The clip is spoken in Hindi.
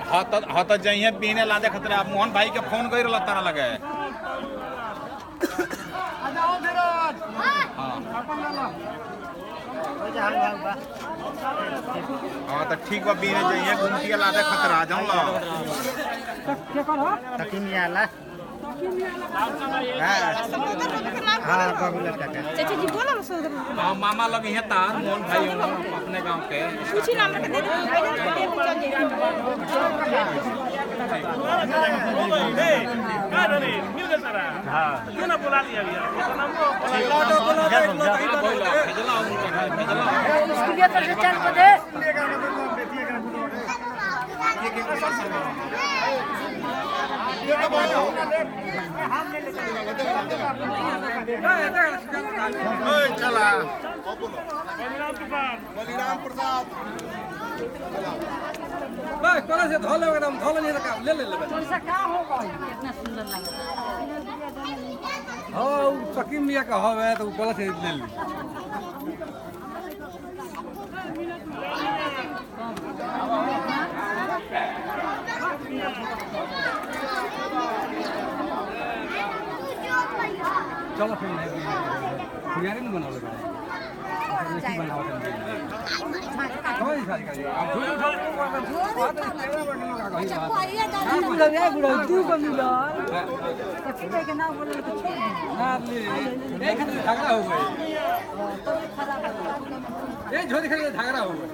हाथ जाइए पीने लादे खतरे आप मोहन भाई के फोन कर तारा लगे हाँ तो ठीक बा पीने जाइए घूमती लादे खतरा जाऊँ ला चाचा जी बोला हाँ मामा लोग यहाँ तार मोहन भाई अपने गांव के पूछी ना हमके दे चला बलिराम प्रसाद बस कोना से धो ले एकदम धो ले का ले पैसा का होगा इतना सुंदर लगा हां सकीम मिया का हवे तो कोना से ले ली चलो फिर यार नहीं बना लगा नहीं बनाओ कोई सारी का अब झूठ तू को मिला कच्ची के ना बोले तो छोड़ ना ले एक झगड़ा हो गई ये झोली खड़ी झगड़ा हो गई